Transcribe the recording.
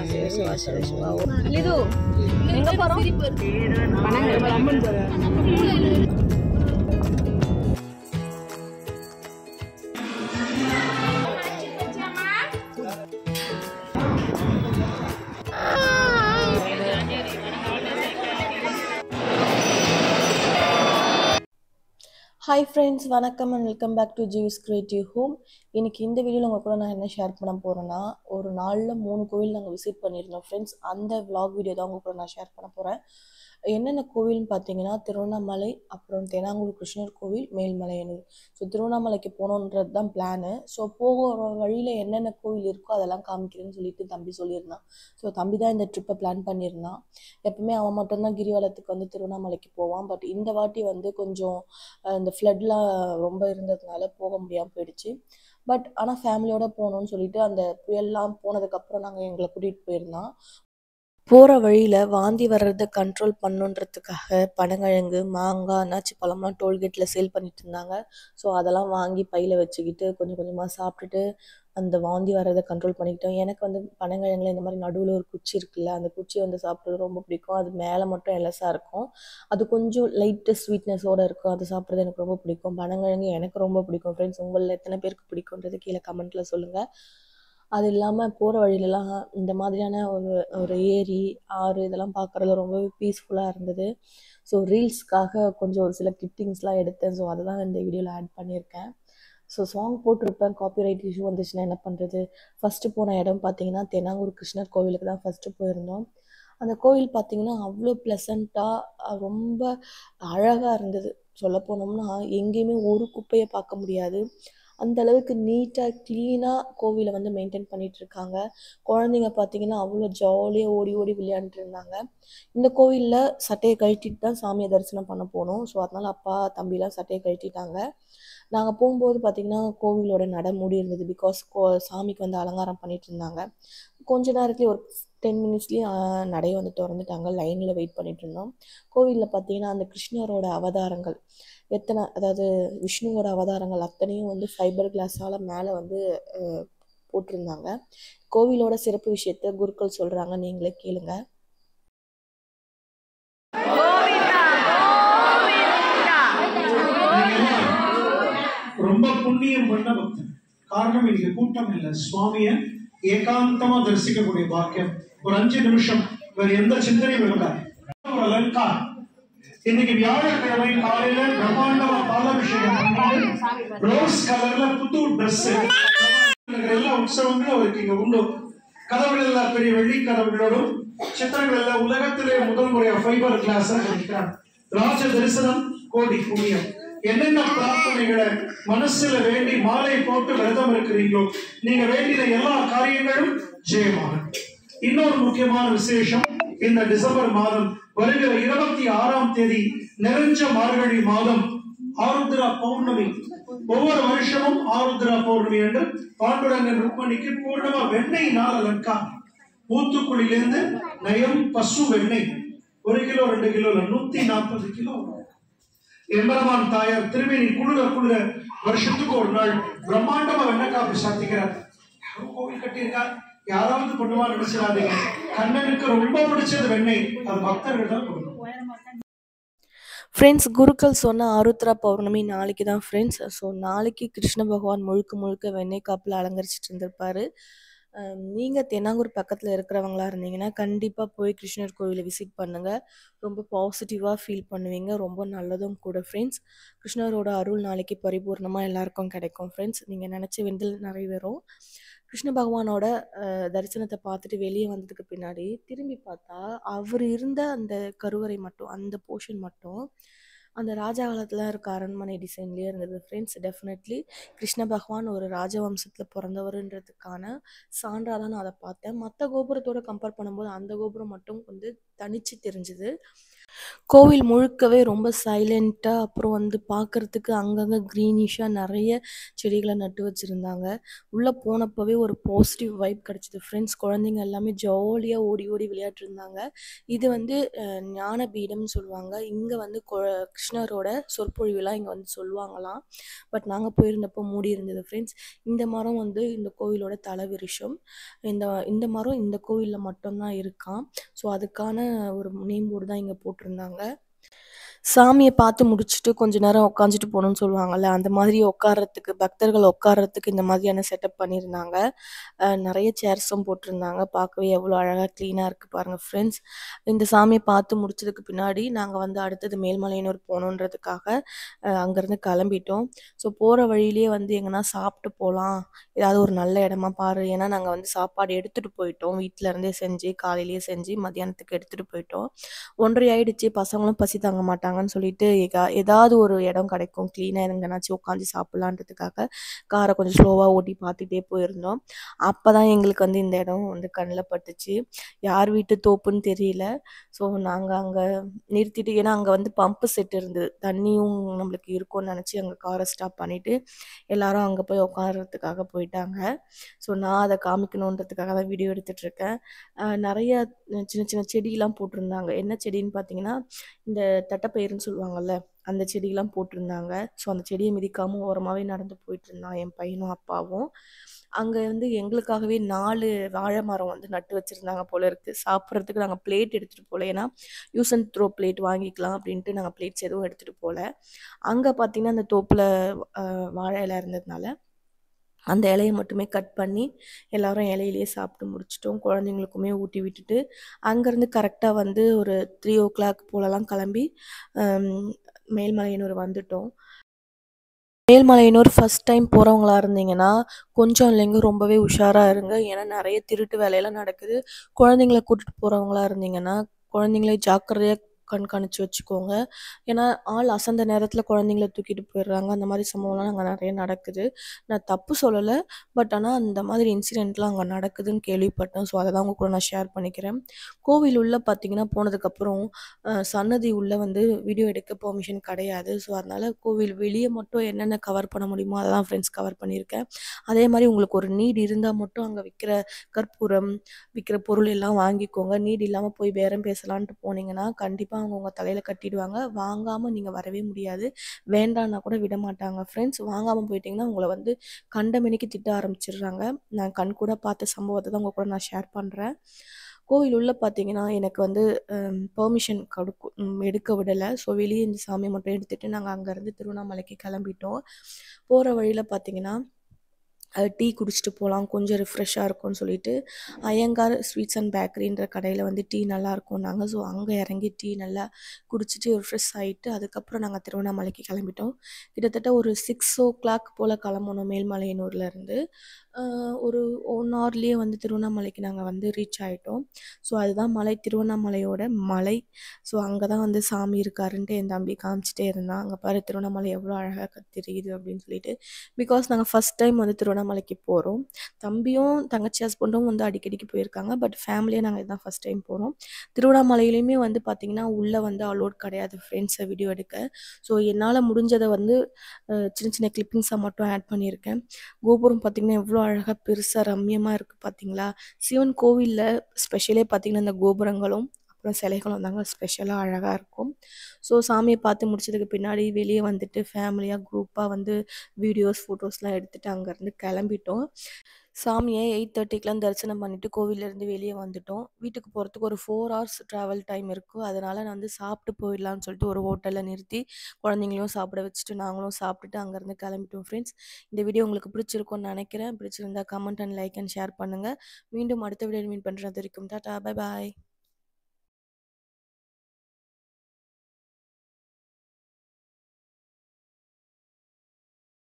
சிவ சிவா சிவ சிவா. இது எங்க போறோம்? ஹாய் ஃப்ரெண்ட்ஸ், வணக்கம் and welcome back to Jeev's creative home. இன்றைக்கி இந்த வீடியோவில் உங்கள் கூட நான் என்ன ஷேர் பண்ண போகிறேன்னா, ஒரு நாளில் 3 கோவில் நாங்கள் விசிட் பண்ணியிருந்தோம் ஃப்ரெண்ட்ஸ். அந்த vlog வீடியோ தான் உங்கள் கூட நான் ஷேர் பண்ண போகிறேன். என்னென்ன கோவில்னு பார்த்தீங்கன்னா, திருவண்ணாமலை, அப்புறம் தேனாங்கூர் கிருஷ்ணர் கோவில், மேல்மலையனூர். ஸோ திருவண்ணாமலைக்கு போகணுன்றது தான் பிளானு. ஸோ போகிற வழியில் என்னென்ன கோவில் இருக்கோ அதெல்லாம் காமிக்கிறேன்னு சொல்லிட்டு தம்பி சொல்லியிருந்தான். ஸோ தம்பி தான் இந்த ட்ரிப்பை பிளான் பண்ணியிருந்தான். எப்பவுமே அவன் மட்டும்தான் கிரிவலத்துக்கு வந்து திருவண்ணாமலைக்கு போவான். பட் இந்த வாட்டி வந்து கொஞ்சம் இந்த ஃப்ளட்லாம் ரொம்ப இருந்ததுனால போக முடியாமல் போயிடுச்சு. பட் ஆனால் ஃபேமிலியோடு போகணுன்னு சொல்லிட்டு அந்த புயல்லாம் போனதுக்கப்புறம் நாங்கள் எங்களை கூட்டிகிட்டு போயிருந்தோம். போகிற வழியில் வாந்தி வர்றதை கண்ட்ரோல் பண்ணுன்றதுக்காக பனங்கிழங்கு, மாங்காய், அன்னாச்சி பழம்லாம் டோல்கேட்டில் சேல் பண்ணிட்டு இருந்தாங்க. ஸோ அதெல்லாம் வாங்கி பையில் வச்சுக்கிட்டு கொஞ்சம் கொஞ்சமாக சாப்பிட்டுட்டு அந்த வாந்தி வர்றதை கண்ட்ரோல் பண்ணிக்கிட்டோம். எனக்கு வந்து பனங்கிழங்குல இந்த மாதிரி நடுவில் ஒரு குச்சி இருக்குல்ல, அந்த குச்சி வந்து சாப்பிட்றது ரொம்ப பிடிக்கும். அது மேலே மட்டும் எலசாக இருக்கும், அது கொஞ்சம் லைட்டு ஸ்வீட்னஸோடு இருக்கும். அது சாப்பிட்றது எனக்கு ரொம்ப பிடிக்கும். பனங்கிழங்கு எனக்கு ரொம்ப பிடிக்கும் ஃப்ரெண்ட்ஸ். உங்களில் எத்தனை பேருக்கு பிடிக்குன்றது கீழே கமெண்ட்டில் சொல்லுங்கள். அது இல்லாமல் போகிற வழியிலலாம் இந்த மாதிரியான ஒரு ஏரி, ஆறு இதெல்லாம் பார்க்குறது ரொம்பவே பீஸ்ஃபுல்லாக இருந்தது. ஸோ ரீல்ஸ்க்காக கொஞ்சம் ஒரு சில கிளிப்பிங்ஸ்லாம் எடுத்தேன். ஸோ அதை தான் இந்த வீடியோவில் ஆட் பண்ணியிருக்கேன். ஸோ சாங் போட்டிருப்பேன், காப்பிரைட் இஷ்யூ வந்துச்சுன்னா என்ன பண்ணுறது. ஃபஸ்ட்டு போன இடம் பார்த்திங்கன்னா தேனாங்கூர் கிருஷ்ணர் கோவிலுக்கு தான் ஃபஸ்ட்டு போயிருந்தோம். அந்த கோவில் பார்த்திங்கன்னா அவ்வளோ ப்ளசண்ட்டாக ரொம்ப அழகாக இருந்தது. சொல்ல போனோம்னா எங்கேயுமே ஒரு குப்பையை பார்க்க முடியாது. அந்த அளவுக்கு நீட்டாக க்ளீனாக கோவிலை வந்து மெயின்டைன் பண்ணிகிட்ருக்காங்க. குழந்தைங்க பார்த்திங்கன்னா அவ்வளோ ஜாலியாக ஓடி ஓடி விளையாண்டுட்டு இருந்தாங்க. இந்த கோவிலில் சட்டையை கழட்டிட்டு தான் சாமியை தரிசனம் பண்ண போனோம். ஸோ அதனால் அப்பா தம்பிலாம் சட்டையை கழட்டிட்டாங்க. நாங்கள் போகும்போது பார்த்திங்கன்னா கோவிலோட நடை மூடி இருந்தது. பிகாஸ் சாமிக்கு வந்து அலங்காரம் பண்ணிகிட்டு இருந்தாங்க. கொஞ்ச நேரத்துலேயே ஒரு 10 மினிட்ஸ்லேயே நடையை வந்து திறந்துட்டாங்க. லைனில் வெயிட் பண்ணிகிட்டு இருந்தோம். கோவிலில் பார்த்திங்கன்னா அந்த கிருஷ்ணரோட அவதாரங்கள் அதாவது விஷ்ணுவோட அவதாரங்கள் அத்தனையும் வந்து ஃபைபர் கிளாஸால் மேலே வந்து போட்டிருந்தாங்க. கோவிலோட சிறப்பு விஷயத்த குருக்கள் சொல்கிறாங்க, நீங்களே கேளுங்க. ரொம்ப புண்ணியம் பண்ண பக்தன். காரணம் இன்னைக்கு கூட்டம் இல்லை, சுவாமிய ஏகாந்தமா தரிசிக்கக்கூடிய பாக்கியம். ஒரு 5 நிமிஷம் வேற எந்த சிந்தனையும் இருந்தார். இன்னைக்கு வியாழக்கிழமை காலையில பிரம்மாண்டமா பாலாபிஷேகம் பண்ணி ரோஸ் கலர்ல புது ட்ரெஸ் எல்லா உற்சவங்களும் அவருக்கு இங்க உண்டு. கதவுகள் எல்லாம் பெரிய வெள்ளி கதவுகளோடும் சித்திரங்கள் எல்லாம் உலகத்திலே முதல் முறையா ஃபைபர் கிளாஸ் இருக்கிறார். ராஜ தரிசனம் கோடி புண்ணியம். என்னென்ன பிரார்த்தனைகளை மனசுல வேண்டி மாலை போட்டு விரதம் இருக்கிறீங்களோ நீங்க வேண்டிய எல்லா காரியங்களும் ஜெயமாக. இன்னொரு முக்கியமான விசேஷம், இந்த டிசம்பர் மாதம் வருகிற 26ஆம் தேதி நிறைஞ்ச மார்கழி மாதம் ஆருத்ரா பௌர்ணமி. ஒவ்வொரு வருஷமும் ஆருத்ரா பௌர்ணமி என்று பாண்டுரங்கன் ருக்மணிக்கு பூர்ணமா வெண்ணெய்னால லட்கா ஊத்துக்குழியிலிருந்து நயம் பசு வெண்ணெய் 1 கிலோ 2 கிலோ 140 கிலோ. எம்பெருமான் தாயார் திருமேனி குளிர குளிர வருஷத்துக்கு ஒரு நாள் பிரம்மாண்டமா வெண்ணக்காப்பு சாத்திக்கிறார். யாரும் கோவில் கட்டியிருக்கார், யாராவது பண்ணுவான்னு நினைச்சிடாதீங்க. கண்ணனுக்கு ரொம்ப பிடிச்சது வெண்ணெய், அது பக்தர்கள் தான் கொடுக்கணும். ஃப்ரெண்ட்ஸ், குருக்கள் சொன்ன ஆருத்ரா பௌர்ணமி நாளைக்கு தான் ஃப்ரெண்ட்ஸ். ஸோ நாளைக்கு கிருஷ்ண பகவான் முழுக்க முழுக்க வெண்ணெய் காப்பில் அலங்கரிச்சிட்டு இருந்திருப்பார். நீங்கள் தென்னாங்கூர் பக்கத்தில் இருக்கிறவங்களா இருந்தீங்கன்னா கண்டிப்பாக போய் கிருஷ்ணர் கோவிலை விசிட் பண்ணுங்கள். ரொம்ப பாசிட்டிவாக ஃபீல் பண்ணுவீங்க. ரொம்ப நல்லதும் கூட ஃப்ரெண்ட்ஸ். கிருஷ்ணரோட அருள் நாளைக்கு பரிபூர்ணமாக எல்லாருக்கும் கிடைக்கும் ஃப்ரெண்ட்ஸ். நீங்கள் நினச்ச வேண்டல் நிறைவேறும். கிருஷ்ண பகவானோட தரிசனத்தை பார்த்துட்டு வெளியே வந்ததுக்கு பின்னாடி திரும்பி பார்த்தா அவர் இருந்த அந்த கருவறை மட்டும், அந்த போர்ஷன் மட்டும் அந்த ராஜா காலத்தில் இருக்க அரண்மனை டிசைன்லேயே இருந்தது ஃப்ரெண்ட்ஸ். டெஃபினெட்லி கிருஷ்ண பகவான் ஒரு ராஜவம்சத்தில் பிறந்தவருன்றதுக்கான சான்றாக தான் நான் அதை பார்த்தேன். மற்ற கோபுரத்தோடு கம்பேர் பண்ணும்போது அந்த கோபுரம் மட்டும் வந்து தனிச்சு தெரிஞ்சுது. கோவில் முழுக்கவே ரொம்ப சைலண்ட்டா, அப்புறம் வந்து பார்க்கறதுக்கு அங்கங்க கிரீனிஷா நெறைய செடிகள நட்டு வச்சிருந்தாங்க. உள்ள போனப்பவே ஒரு பாசிட்டிவ் வைப் கிடைச்சது ஃப்ரெண்ட்ஸ். குழந்தைங்க எல்லாமே ஜாலியா ஓடி ஓடி விளையாடிட்டுருந்தாங்க. இது வந்து ஞானபீடம்னு சொல்லுவாங்க. இங்க வந்து கிருஷ்ணரோட சொற்பொழிவுலாம் இங்க வந்து சொல்லுவாங்களாம். பட் நாங்க போயிருந்தப்போ மூடி இருந்தது ஃப்ரெண்ட்ஸ். இந்த மரம் வந்து இந்த கோவிலோட தலவிருஷம். இந்த இந்த மரம் இந்த கோவில்ல மட்டும் தான் இருக்காம். ஸோ அதுக்கான ஒரு நேம் போர்டு தான் இங்க போட்டிருந்தாங்க. சாமிய பார்த்து முடிச்சுட்டு கொஞ்ச நேரம் உட்காந்துட்டு போணும்னு சொல்லுவாங்கல்ல, அந்த மாதிரி உட்கார்றதுக்கு பக்தர்கள் உட்கார்றதுக்கு இந்த மாதிரியான செட்டப் பண்ணியிருந்தாங்க. நெறைய சேர்ஸும் போட்டிருந்தாங்க. பார்க்கவே எவ்வளோ அழகா கிளீனா இருக்கு பாருங்க ஃப்ரெண்ட்ஸ். இந்த சாமிய பார்த்து முடிச்சதுக்கு பின்னாடி நாங்க வந்து அடுத்தது மேல்மலையனூர் போணுன்றதுக்காக அங்கேருந்து கிளம்பிட்டோம். ஸோ போற வழியிலேயே வந்து எங்கனா சாப்பிட்டு போலாம். ஏதாவது ஒரு நல்ல இடமா பாரு. ஏன்னா நாங்க வந்து சாப்பாடு எடுத்துட்டு போயிட்டோம். வீட்ல இருந்தே செஞ்சு, காலையிலேயே செஞ்சு மதியானத்துக்கு எடுத்துட்டு போயிட்டோம். 1:30 ஆயிடுச்சு. பசங்களும் பசி தாங்க மாட்டாங்கன்னு சொல்லிட்டு, ஏதாவது ஒரு இடம் கிடைக்கும். கிளீனா எங்கனாச்சும் உட்காந்து சாப்பிடலான்றதுக்காக கார கொஞ்சம் ஸ்லோவா ஓட்டி பார்த்துட்டே போயிருந்தோம். அப்பதான் எங்களுக்கு வந்து இந்த இடம் வந்து கண்ல பட்டுச்சு. யார் வீட்டு தோப்புன்னு தெரியல. ஸோ நாங்க அங்க நிறுத்திட்டு ஏன்னா அங்க வந்து பம்பு செட் இருந்தது. தண்ணியும் நம்மளுக்கு இருக்கும்னு நெனச்சு அங்க கார ஸ்டாப் பண்ணிட்டு, எல்லாரும் அங்க போய் உட்கார்றதுக்காக போயிட்டாங்க. ஸோ நான் அத காமிக்கணுன்றதுக்காக தான் வீடியோ எடுத்துட்டுருக்கேன். நெறைய சின்ன சின்ன செடிலாம் போட்டிருந்தாங்க. என்ன செடின்னு பார்த்தீங்கன்னா, இந்த தட்டப்பயிறுன்னு சொல்லுவாங்கல்ல, அந்த செடிலாம் போட்டிருந்தாங்க. ஸோ அந்த செடிய மிதிக்காம ஓரமாவே நடந்து போயிட்டுருந்தான் என் பையனும், அப்பாவும். அங்க வந்து எங்களுக்காகவே 4 வாழை மரம் வந்து நட்டு வச்சிருந்தாங்க போல இருக்கு. சாப்பிட்றதுக்கு நாங்க பிளேட் எடுத்துட்டு போல. ஏன்னா, யூஸ் அண்ட் த்ரோ பிளேட் வாங்கிக்கலாம் அப்படின்ட்டு நாங்க பிளேட்ஸ் எதுவும் எடுத்துட்டு போல. அங்க பார்த்தீங்கன்னா, அந்த தோப்புல அ வாழை இலை இருந்ததுனால அந்த இலைய மட்டுமே கட் பண்ணி, எல்லாரும் இலையிலேயே சாப்பிட்டு முடிச்சுட்டோம். குழந்தைங்களுக்குமே ஊட்டி விட்டுட்டு, அங்கேருந்து கரெக்ட்டா வந்து ஒரு 3:00 போலலாம் கிளம்பி, அம் மேல்மலையனூர் வந்துட்டோம். மேல்மலையனூர் ஃபர்ஸ்ட் டைம் போறவங்களா இருந்தீங்கன்னா, கொஞ்சம் இல்லைங்க ரொம்பவே உஷாரா இருங்க. ஏன்னா நெறைய திருட்டு வேலையெல்லாம் நடக்குது. குழந்தைங்கள கூட்டிட்டு போறவங்களா இருந்தீங்கன்னா, குழந்தைங்கள ஜாக்கிரதையா கண்காணிச்சு வச்சுக்கோங்க. ஏன்னா, ஆள் அசந்த நேரத்தில குழந்தைங்கள தூக்கிட்டு போயிடுறாங்க. அந்த மாரி சம்பவம்லாம் அங்க நெறைய நடக்குது. நான் தப்பு சொல்லல. பட் ஆனா, அந்த மாதிரி இன்சிடென்ட்லாம் அங்க நடக்குதுன்னு கேள்விப்பட்டேன். ஸோ, அத தான் உங்க கூட நான் ஷேர் பண்ணிக்கிறேன். கோவில் உள்ள பார்த்தீங்கன்னா, போனதுக்கப்புறம் சன்னதி உள்ள வந்து வீடியோ எடுக்க பெர்மிஷன் கிடையாது. ஸோ, அதனால கோவில் வெளிய மட்டும் என்னென்ன கவர் பண்ண முடியுமோ, அதெல்லாம் ஃப்ரெண்ட்ஸ் கவர் பண்ணியிருக்கேன். அதே மாரி உங்களுக்கு ஒரு நீட் இருந்தா மட்டும் அங்க விக்கிற கற்பூரம், விக்கிற பொருள் எல்லாம் வாங்கிக்கோங்க. நீட் இல்லாம போய் பேரம் பேசலான்ட்டு போனீங்கன்னா, கண்டிப்பா அவங்க உங்க தலையில கட்டிடுவாங்க. வாங்காம நீங்க வரவே முடியாது. வேண்டான்னா கூட விடமாட்டாங்க ஃப்ரெண்ட்ஸ். வாங்காம போயிட்டீங்கன்னா, உங்கள வந்து கண்டமேனிக்கு திட்ட ஆரம்பிச்சுடுறாங்க. நான் கண்கூடா பார்த்த சம்பவத்த தான் உங்க கூட நான் ஷேர் பண்றேன். கோவில் உள்ள பார்த்தீங்கன்னா, எனக்கு வந்து பெர்மிஷன் எடுக்க விடல. ஸோ, வெளிய இந்த சாமிய மட்டும் எடுத்துட்டு நாங்க அங்கருந்து திருவண்ணாமலைக்கு கிளம்பிட்டோம். போற வழியில பார்த்தீங்கன்னா டீ குடிச்சிட்டு போலாம். கொஞ்சம் ரிஃப்ரெஷ்ஷா இருக்கும்னு சொல்லிட்டு, ஐயங்கார் ஸ்வீட்ஸ் அண்ட் பேக்கரின்ற கடையில வந்து டீ நல்லாருக்கும்னாங்க. ஸோ, அங்க இறங்கி டீ நல்லா குடிச்சிட்டு ரிஃப்ரெஷ் ஆயிட்டு, அதுக்கப்புறம் நாங்க திருவண்ணாமலைக்கு கிளம்பிட்டோம். கிட்டத்தட்ட ஒரு 6:00 போல கிளம்புனோம் மேல்மலையனூர்லேருந்து. அ ஒரு 1 ஹவர்லேயே வந்து திருவண்ணாமலைக்கு நாங்க வந்து ரீச் ஆயிட்டோம். ஸோ, அதுதான் மலை திருவண்ணாமலையோட மலை. ஸோ, அங்க தான் வந்து சாமி இருக்காருன்ட்டு என் தம்பி காமிச்சிட்டே இருந்தான். "அங்க பாரு திருவண்ணாமலை எவ்வளோ அழகா தெரியுது" அப்படின்னு சொல்லிட்டு. பிகாஸ் நாங்க ஃபர்ஸ்ட் டைம் வந்து திருவண்ணாமலைக்கு போறோம். தம்பியும், தங்கச்சி ஹஸ்பண்டும் வந்து அடிக்கடிக்கு போயிருக்காங்க. பட் ஃபேமிலியா நாங்க இதான் ஃபர்ஸ்ட் டைம் போறோம். திருவண்ணாமலையிலயுமே வந்து பார்த்தீங்கன்னா, உள்ள வந்து அலோட் கிடையாது ஃப்ரெண்ட்ஸ வீடியோ எடுக்க. ஸோ, என்னால முடிஞ்சத வந்து சின்ன சின்ன கிளிப்பிங்ஸா மட்டும் ஆட் பண்ணியிருக்கேன். கோபுரம் பார்த்தீங்கன்னா, எவ்வளோ அழகா பெருசா ரம்மியமா இருக்கு பார்த்தீங்களா? சிவன் கோவில்ல ஸ்பெஷலே பார்த்தீங்கன்னா, இந்த கோபுரங்களும், அப்புறம் சிலைகளும் தாங்க ஸ்பெஷலா அழகா இருக்கும். ஸோ, சாமிய பார்த்து முடிச்சதுக்கு பின்னாடி வெளிய வந்துட்டு ஃபேமிலியா குரூப்பா வந்து வீடியோஸ், ஃபோட்டோஸ்லாம் எடுத்துட்டு அங்கருந்து கிளம்பிட்டோம். சாமிய 8:30க்குலாம் தரிசனம் பண்ணிட்டு கோவில்லருந்து வெளிய வந்துட்டோம். வீட்டுக்கு போறதுக்கு ஒரு 4 ஹார்ஸ் ட்ராவல் டைம் இருக்கும். அதனால நான் வந்து சாப்பிட்டு போயிடலான்னு சொல்லிட்டு ஒரு ஹோட்டல்ல நிறுத்தி, குழந்தைங்களையும் சாப்பிட வச்சுட்டு, நாங்களும் சாப்பிட்டுட்டு அங்கருந்து கிளம்பிட்டோம் ஃப்ரெண்ட்ஸ். இந்த வீடியோ உங்களுக்கு பிடிச்சிருக்கும்னு நெனைக்கிறேன். பிடிச்சிருந்தா comment and like and share பண்ணுங்க. மீண்டும் அடுத்த வீடியோல மீட் பண்றேன். அது வரைக்கும் டாடா, பை பாய்.